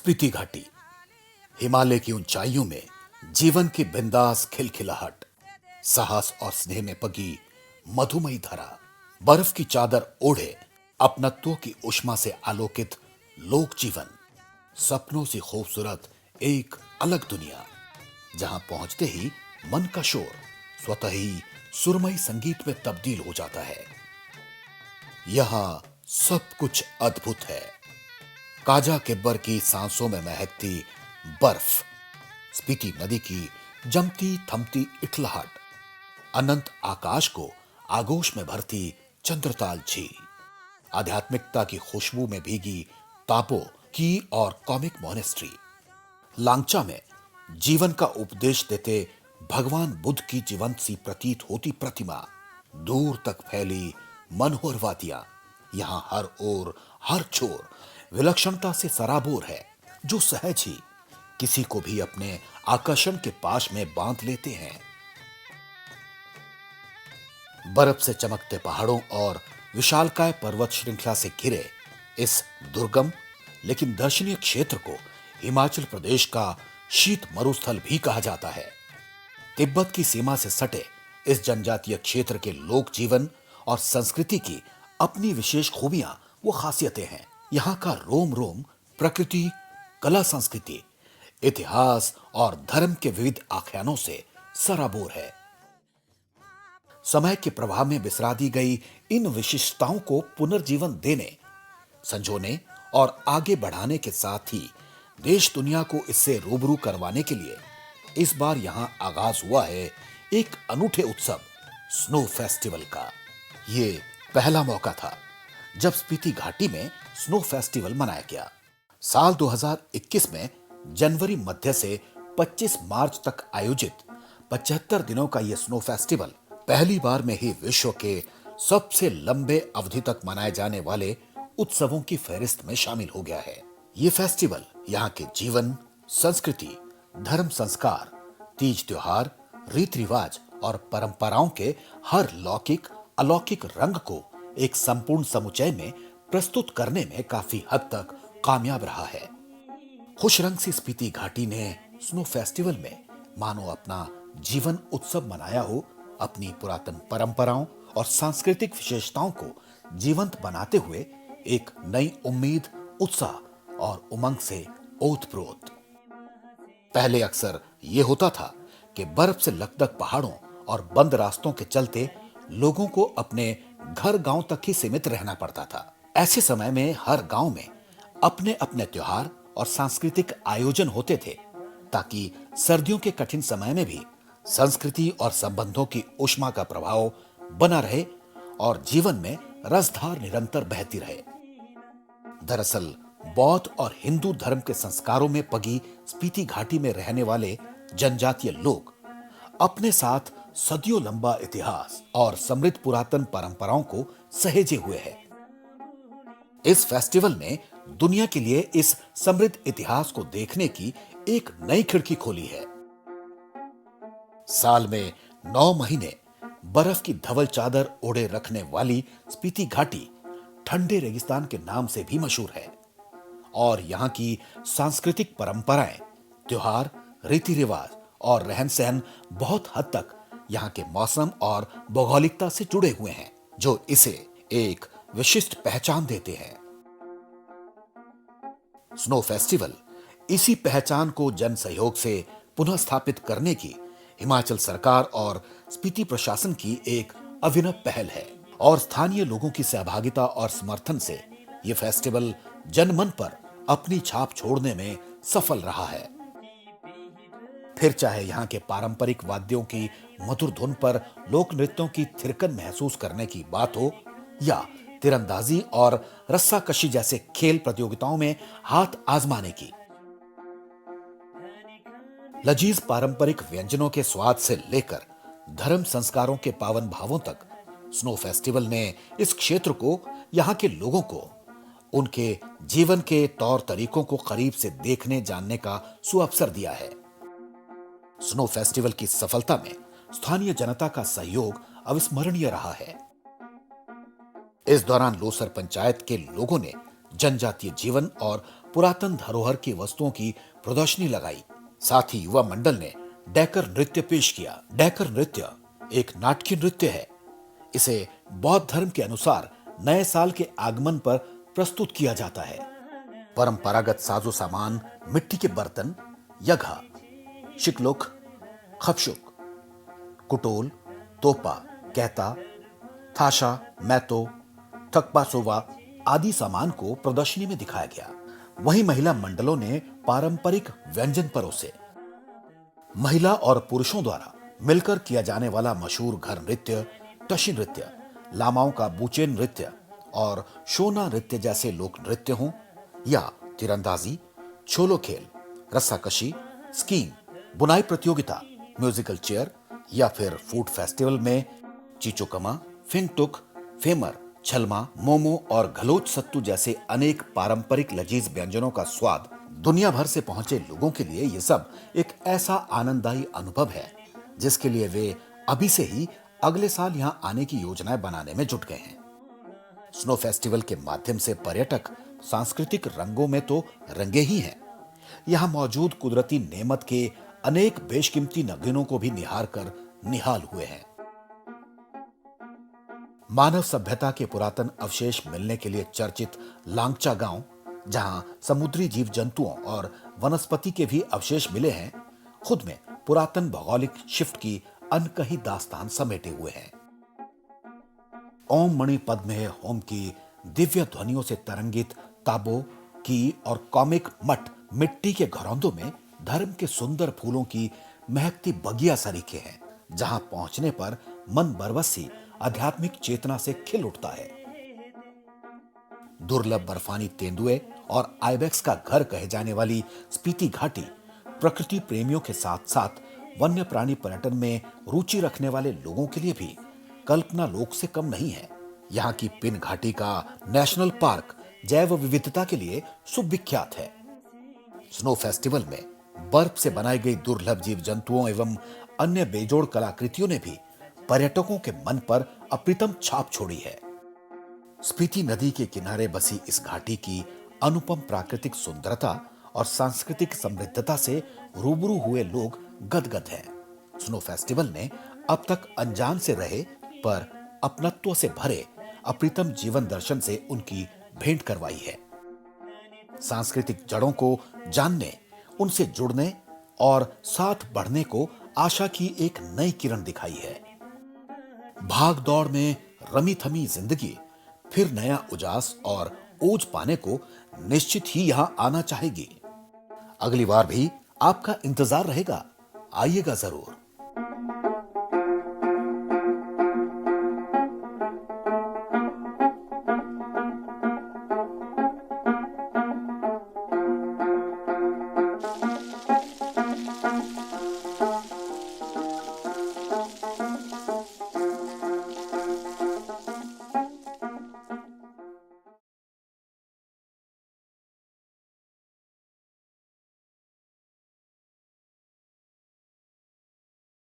स्पीति घाटी, हिमालय की ऊंचाइयों में जीवन की बिंदास खिलखिलाहट, साहस और स्नेह में पगी मधुमयी धरा, बर्फ की चादर ओढ़े अपनत्वों की उष्मा से आलोकित लोक जीवन, सपनों से खूबसूरत एक अलग दुनिया, जहां पहुंचते ही मन का शोर स्वतः ही सुरमई संगीत में तब्दील हो जाता है। यहां सब कुछ अद्भुत है। काजा केब्बर की सांसों में महकती बर्फ, स्पीति नदी की जमती थमती इठलाहट, अनंत आकाश को आगोश में भरती चंद्रताल झील, आध्यात्मिकता की खुशबू में भीगी तापो की और कॉमिक मोनेस्ट्री, लांगचा में जीवन का उपदेश देते भगवान बुद्ध की जीवंत सी प्रतीत होती प्रतिमा, दूर तक फैली मनोहर वादियां, यहां हर ओर हर छोर विलक्षणता से सराबोर है, जो सहज ही किसी को भी अपने आकर्षण के पाश में बांध लेते हैं। बर्फ से चमकते पहाड़ों और विशालकाय पर्वत श्रृंखला से घिरे इस दुर्गम लेकिन दर्शनीय क्षेत्र को हिमाचल प्रदेश का शीत मरुस्थल भी कहा जाता है। तिब्बत की सीमा से सटे इस जनजातीय क्षेत्र के लोक जीवन और संस्कृति की अपनी विशेष खूबियां वो खासियतें हैं। यहाँ का रोम रोम प्रकृति, कला, संस्कृति, इतिहास और धर्म के विविध आख्यानों से सराबोर है। समय के प्रवाह में बिसरा दी गई इन विशिष्टताओं को पुनर्जीवन देने, संजोने और आगे बढ़ाने के साथ ही देश दुनिया को इससे रूबरू करवाने के लिए इस बार यहां आगाज हुआ है एक अनूठे उत्सव, स्नो फेस्टिवल का। ये पहला मौका था जब स्पीति घाटी में स्नो फेस्टिवल मनाया गया। साल 2021 में जनवरी मध्य से 25 मार्च तक आयोजित 75 दिनों का यह स्नो फेस्टिवल पहली बार में ही विश्व के सबसे लंबे अवधि तक मनाए जाने वाले उत्सवों की फहरिस्त में शामिल हो गया है। ये फेस्टिवल यहाँ के जीवन, संस्कृति, धर्म, संस्कार, तीज त्योहार, रीति रिवाज और परंपराओं के हर लौकिक अलौकिक रंग को एक संपूर्ण समुच्चय में प्रस्तुत करने में काफी हद तक कामयाब रहा है। खुश रंग सी स्पीति घाटी ने स्नो फेस्टिवल में मानो अपना जीवन उत्सव मनाया हो, अपनी पुरातन परंपराओं और सांस्कृतिक विशेषताओं को जीवंत बनाते हुए एक नई उम्मीद, उत्साह और उमंग से ओतप्रोत। पहले अक्सर यह होता था कि बर्फ से लकदक पहाड़ों और बंद रास्तों के चलते लोगों को अपने घर गांव तक ही सीमित रहना पड़ता था। ऐसे समय में हर गांव में अपने अपने त्योहार और सांस्कृतिक आयोजन होते थे, ताकि सर्दियों के कठिन समय में भी संस्कृति और संबंधों की ऊष्मा का प्रभाव बना रहे और जीवन में रसधार निरंतर बहती रहे। दरअसल बौद्ध और हिंदू धर्म के संस्कारों में पगी स्पीति घाटी में रहने वाले जनजातीय लोग अपने साथ सदियों लंबा इतिहास और समृद्ध पुरातन परंपराओं को सहेजे हुए हैं। इस फेस्टिवल ने दुनिया के लिए इस समृद्ध इतिहास को देखने की एक नई खिड़की खोली है। साल में 9 महीने बर्फ की धवल चादर ओढ़े रखने वाली स्पीति घाटी ठंडे रेगिस्तान के नाम से भी मशहूर है और यहाँ की सांस्कृतिक परंपराएं, त्योहार, रीति रिवाज और रहन सहन बहुत हद तक यहाँ के मौसम और भौगोलिकता से जुड़े हुए हैं, जो इसे एक विशिष्ट पहचान देते हैं। स्नो फेस्टिवल इसी पहचान को जन सहयोग से पुनः स्थापित करने की हिमाचल सरकार और स्पीति प्रशासन की एक अभिनव पहल है और स्थानीय लोगों की सहभागिता और समर्थन से यह फेस्टिवल जनमन पर अपनी छाप छोड़ने में सफल रहा है। फिर चाहे यहाँ के पारंपरिक वाद्यों की मधुर धुन पर लोक नृत्यों की थिरकन महसूस करने की बात हो, या तीरंदाजी और रस्साकशी जैसे खेल प्रतियोगिताओं में हाथ आजमाने की। लजीज पारंपरिक व्यंजनों के स्वाद से लेकर धर्म संस्कारों के पावन भावों तक स्नो फेस्टिवल ने इस क्षेत्र को, यहाँ के लोगों को, उनके जीवन के तौर तरीकों को करीब से देखने जानने का सुअवसर दिया है। स्नो फेस्टिवल की सफलता में स्थानीय जनता का सहयोग अविस्मरणीय रहा है। इस दौरान लोसर पंचायत के लोगों ने जनजातीय जीवन और पुरातन धरोहर की वस्तुओं की प्रदर्शनी लगाई। साथ ही युवा मंडल ने डेकर नृत्य पेश किया। डेकर नृत्य एक नाटकीय नृत्य है। इसे बौद्ध धर्म के अनुसार नए साल के आगमन पर प्रस्तुत किया जाता है। परंपरागत साजो सामान मिट्टी के बर्तन, यघा, शिकलुक, खपशुक, कुटोल, तोपा, कहता, थाशा, मैतो, थकपासोवा आदि सामान को प्रदर्शनी में दिखाया गया। वहीं महिला मंडलों ने पारंपरिक व्यंजन परोसे। महिला और पुरुषों द्वारा मिलकर किया जाने वाला मशहूर घर नृत्य, टशी नृत्य, लामाओं का बूचे नृत्य और शोना नृत्य जैसे लोक नृत्य हों, या तीरंदाजी, छोलो खेल, रस्साकशी, स्कीइंग, बुनाई प्रतियोगिता, म्यूजिकल चेयर या फिर फूड फेस्टिवल में चीचोकमा, फिंगटुक, फेमर, छलमा, मोमो और घलोच सत्तू जैसे अनेक पारंपरिक लजीज व्यंजनों का स्वाद दुनिया भर से पहुंचे लोगों के लिए ये सब एक ऐसा आनंददायी अनुभव है जिसके लिए वे अभी से ही अगले साल यहां आने की योजनाएं बनाने में जुट गए हैं। स्नो फेस्टिवल के माध्यम से पर्यटक सांस्कृतिक रंगों में तो रंगे ही हैं, यहां मौजूद कुदरती नेमत के अनेक बेशकीमती नगीनों को भी निहार कर निहाल हुए हैं। मानव सभ्यता के पुरातन अवशेष मिलने के लिए चर्चित लांगचा गांव, जहां समुद्री जीव जंतुओं और वनस्पति के भी अवशेष मिले हैं, खुद में पुरातन भौगोलिक शिफ्ट की अनकही दास्तान समेटे हुए हैं। ओम मणि पद्मे होम की दिव्य ध्वनियों से तरंगित ताबो की और कॉमिक मठ मिट्टी के घरौंदों में धर्म के सुंदर फूलों की महकती बगिया सरीखे हैं, जहां पहुंचने पर मन बरवसी आध्यात्मिक चेतना से खिल उठता है। दुर्लभ बर्फानी तेंदुए और आइबेक्स का घर कहे जाने वाली स्पीति घाटी प्रकृति प्रेमियों के साथ साथ वन्य प्राणी पर्यटन में रुचि रखने वाले लोगों के लिए भी कल्पना लोक से कम नहीं है। यहाँ की पिन घाटी का नेशनल पार्क जैव विविधता के लिए सुविख्यात है। स्नो फेस्टिवल में बर्फ से बनाई गई दुर्लभ जीव जंतुओं एवं अन्य बेजोड़ कलाकृतियों ने भी पर्यटकों के मन पर अप्रतिम छाप छोड़ी है। स्पीति नदी के किनारे बसी इस घाटी की अनुपम प्राकृतिक सुंदरता और सांस्कृतिक समृद्धता से रूबरू हुए लोग गदगद हैं। स्नो फेस्टिवल ने अब तक अनजान से रहे पर अपनत्व से भरे अप्रतिम जीवन दर्शन से उनकी भेंट करवाई है। सांस्कृतिक जड़ों को जानने, उनसे जुड़ने और साथ बढ़ने को आशा की एक नई किरण दिखाई है। भाग दौड़ में रमी थमी जिंदगी फिर नया उजास और ओज पाने को निश्चित ही यहां आना चाहेगी। अगली बार भी आपका इंतजार रहेगा, आइएगा जरूर।